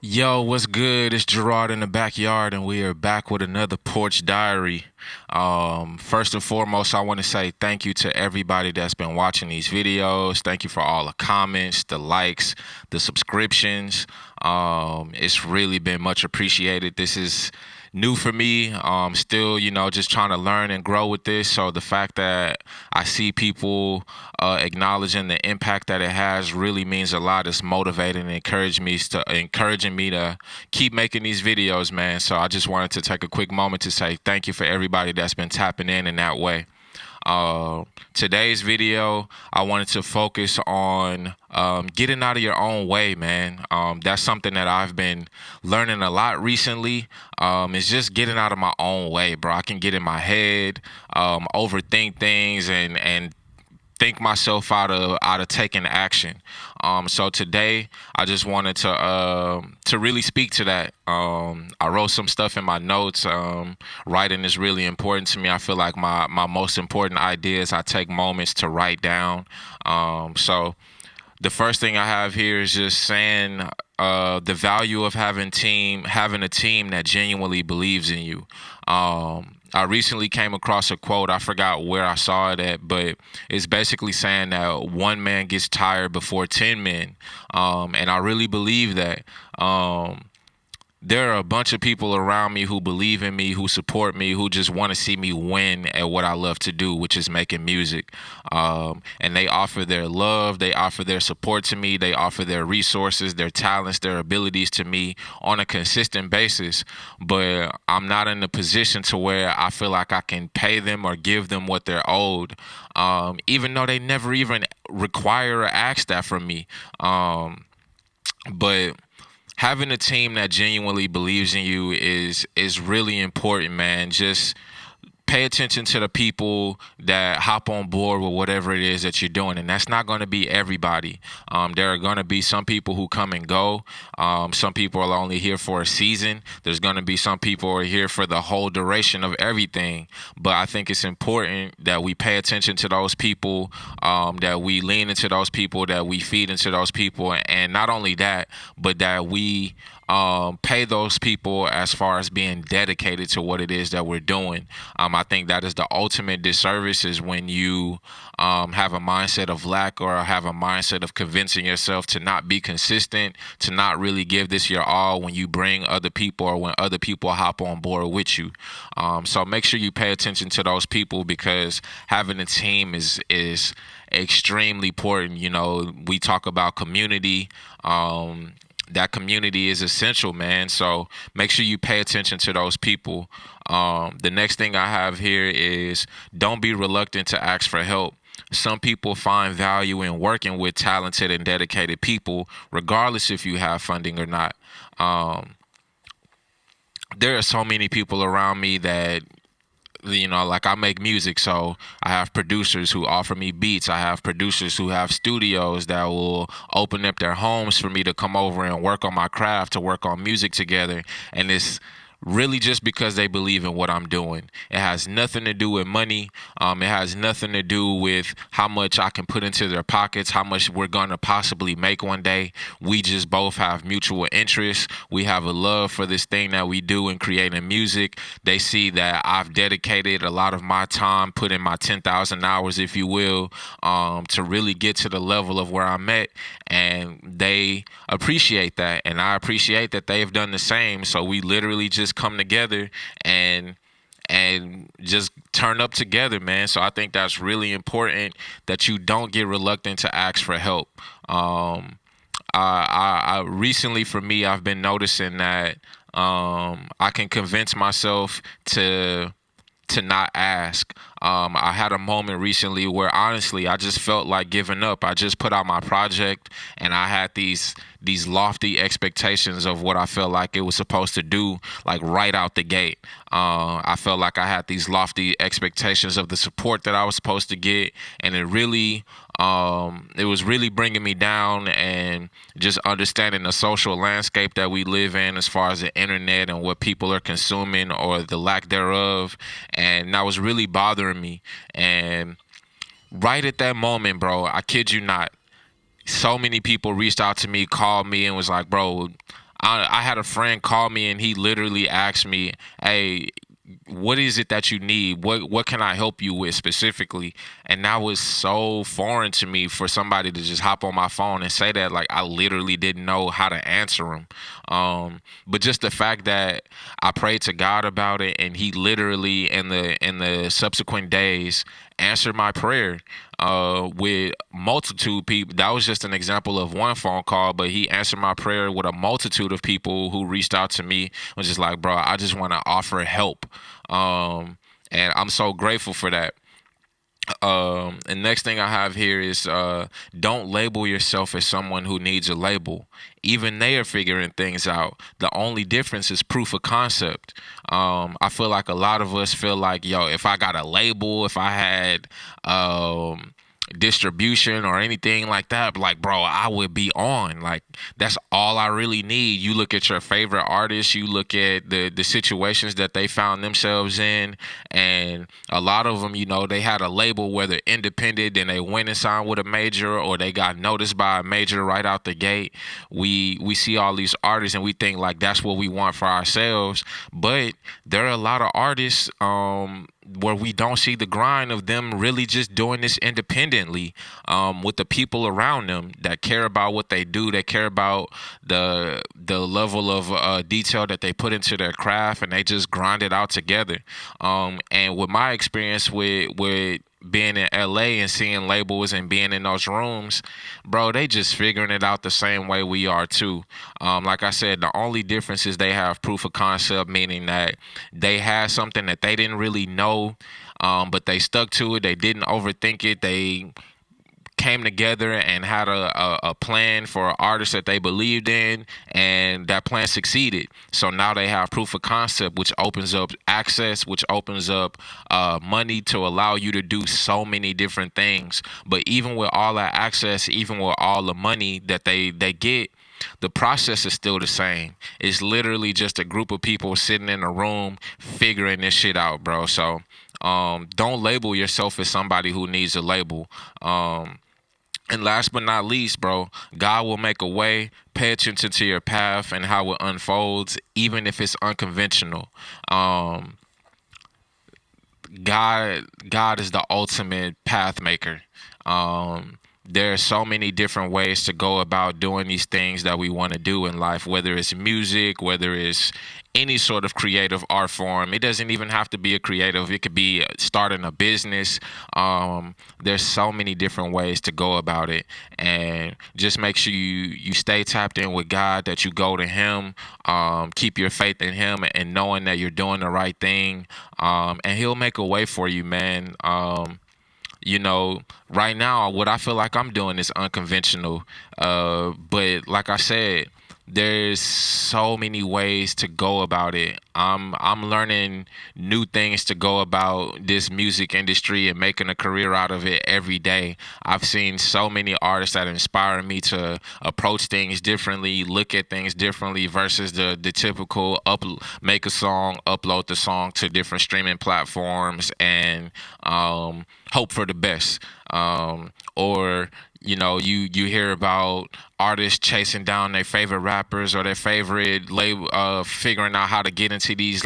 Yo, what's good? It's Gerard in the backyard, and we are back with another Porch Diary. First and foremost, I want to say thank you to everybody that's been watching these videos. Thank you for all the comments, the likes, the subscriptions. It's really been much appreciated. This is new for me. Still, just trying to learn and grow with this. So the fact that I see people acknowledging the impact that it has really means a lot. It's motivating and encouraging me to keep making these videos, man. So I just wanted to take a quick moment to say thank you for everybody that's been tapping in that way. Today's video, I wanted to focus on getting out of your own way, man. That's something that I've been learning a lot recently. Is just getting out of my own way, bro. I can get in my head, overthink things, and think myself out of taking action. So today I just wanted to really speak to that. I wrote some stuff in my notes. Writing is really important to me. I feel like my most important ideas I take moments to write down. So the first thing I have here is just saying the value of having a team that genuinely believes in you. I recently came across a quote. I forgot where I saw it at, but it's basically saying that one man gets tired before 10 men. And I really believe that. There are a bunch of people around me who believe in me, who support me, who just want to see me win at what I love to do, which is making music. And they offer their love, they offer their support to me, they offer their resources, their talents, their abilities to me on a consistent basis. But I'm not in a position to where I feel like I can pay them or give them what they're owed, even though they never even require or ask that from me. But having a team that genuinely believes in you is really important, man. Just pay attention to the people that hop on board with whatever it is that you're doing, and that's not going to be everybody. There are going to be some people who come and go. Some people are only here for a season. There's going to be some people who are here for the whole duration of everything. But I think it's important that we pay attention to those people, that we lean into those people, that we feed into those people, and not only that, but that we pay those people as far as being dedicated to what it is that we're doing. I think that is the ultimate disservice is when you have a mindset of lack or have a mindset of convincing yourself to not be consistent, to not really give this your all when you bring other people or when other people hop on board with you. So make sure you pay attention to those people because having a team is extremely important. We talk about community. That community is essential, man. So make sure you pay attention to those people. The next thing I have here is don't be reluctant to ask for help. Some people find value in working with talented and dedicated people, regardless if you have funding or not. Um, there are so many people around me that like I make music, so I have producers who offer me beats. I have producers who have studios that will open up their homes for me to come over and work on my craft, to work on music together. And it's really just because they believe in what I'm doing. It has nothing to do with money. It has nothing to do with how much I can put into their pockets, how much we're going to possibly make one day. We just both have mutual interests. We have a love for this thing that we do in creating music. They see that I've dedicated a lot of my time, put in my 10,000 hours, if you will, to really get to the level of where I'm at. And they appreciate that. And I appreciate that they've done the same. So we literally just come together and just turn up together, man. So I think that's really important that you don't get reluctant to ask for help. I recently, for me, I've been noticing that I can convince myself to not ask. I had a moment recently where honestly I just felt like giving up. I just put out my project and I had these lofty expectations of what I felt like it was supposed to do, like right out the gate. I felt like I had these lofty expectations of the support that I was supposed to get, and it was really bringing me down. And just understanding the social landscape that we live in as far as the internet and what people are consuming or the lack thereof, and that was really bothering me. And right at that moment, bro, I kid you not, so many people reached out to me, called me, and was like, bro, I had a friend call me and he literally asked me, "Hey, what is it that you need? What can I help you with specifically?" And that was so foreign to me for somebody to just hop on my phone and say that. Like, I literally didn't know how to answer him. But just the fact that I prayed to God about it, and He literally in the subsequent days answered my prayer with multitude people. That was just an example of one phone call, but He answered my prayer with a multitude of people who reached out to me, was just like, bro, I just want to offer help. And I'm so grateful for that. And next thing I have here is don't label yourself as someone who needs a label. Even they are figuring things out. The only difference is proof of concept. I feel like a lot of us feel like, yo, if I got a label, if I had distribution or anything like that, like, bro, I would be on. Like, that's all I really need. You look at your favorite artists, you look at the situations that they found themselves in, and a lot of them, you know, they had a label, whether independent, then they went and signed with a major, or they got noticed by a major right out the gate. We see all these artists and we think like that's what we want for ourselves, but there are a lot of artists where we don't see the grind of them really just doing this independently, with the people around them that care about what they do, that care about the level of detail that they put into their craft, and they just grind it out together. And with my experience with being in LA and seeing labels and being in those rooms, bro, they just figuring it out the same way we are too. Like I said, the only difference is they have proof of concept, meaning that they had something that they didn't really know, but they stuck to it. They didn't overthink it. They came together and had a plan for an artist that they believed in, and that plan succeeded. So now they have proof of concept, which opens up access, which opens up money to allow you to do so many different things. But even with all that access, even with all the money that they get, the process is still the same. It's literally just a group of people sitting in a room figuring this shit out, bro. So don't label yourself as somebody who needs a label. And last but not least, bro, God will make a way. Pay attention to your path and how it unfolds, even if it's unconventional. God is the ultimate path maker. There are so many different ways to go about doing these things that we want to do in life, whether it's music, whether it's any sort of creative art form. It doesn't even have to be a creative. It could be starting a business. There's so many different ways to go about it. And just make sure you stay tapped in with God, that you go to Him, keep your faith in Him, and knowing that you're doing the right thing. And He'll make a way for you, man. You know, right now, what I feel like I'm doing is unconventional. But like I said, there's so many ways to go about it. I'm learning new things to go about this music industry and making a career out of it every day. I've seen so many artists that inspire me to approach things differently, look at things differently versus the typical make a song, upload the song to different streaming platforms, and hope for the best. Or you know, you hear about artists chasing down their favorite rappers or their favorite label, figuring out how to get into these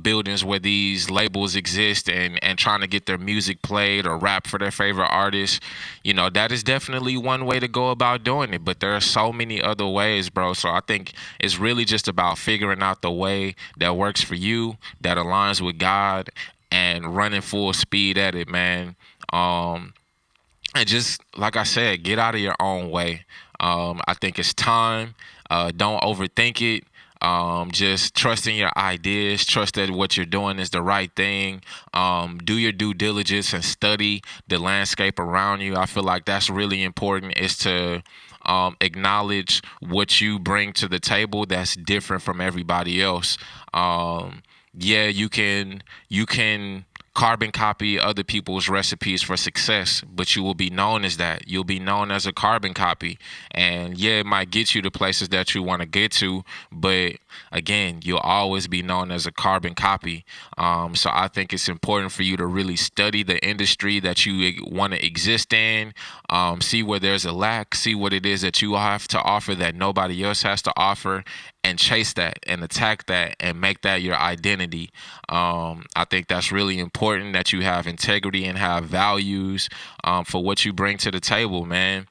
buildings where these labels exist, and trying to get their music played or rap for their favorite artists. You know, that is definitely one way to go about doing it, but there are so many other ways, bro. So I think it's really just about figuring out the way that works for you, that aligns with God, and running full speed at it, man. And just like I said, get out of your own way. I think it's time. Don't overthink it. Just trust in your ideas. Trust that what you're doing is the right thing. Do your due diligence and study the landscape around you. I feel like that's really important, is to acknowledge what you bring to the table that's different from everybody else. Yeah, you can carbon copy other people's recipes for success, but you will be known as that. You'll be known as a carbon copy. And yeah, it might get you to places that you want to get to, but again, you'll always be known as a carbon copy. So I think it's important for you to really study the industry that you want to exist in, see where there's a lack, see what it is that you have to offer that nobody else has to offer, and chase that and attack that and make that your identity. I think that's really important, that you have integrity and have values for what you bring to the table, man.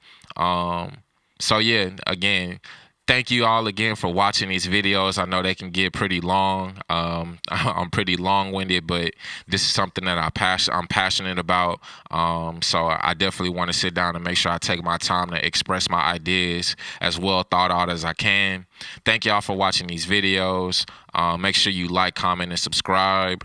So yeah, again, thank you all again for watching these videos. I know they can get pretty long. I'm pretty long-winded, but this is something that I'm passionate about. So I definitely want to sit down and make sure I take my time to express my ideas as well thought out as I can. Thank y'all for watching these videos. Make sure you like, comment, and subscribe.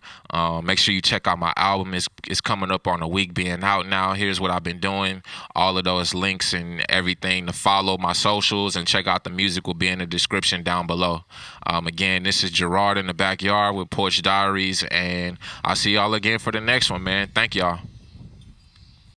Make sure you check out my album. It's coming up on a week being out now. Here's what I've been doing. All of those links and everything to follow my socials and check out the music will be in the description down below. Again, this is Gerard in the backyard with Porch Diaries, and I'll see y'all again for the next one, man. Thank y'all.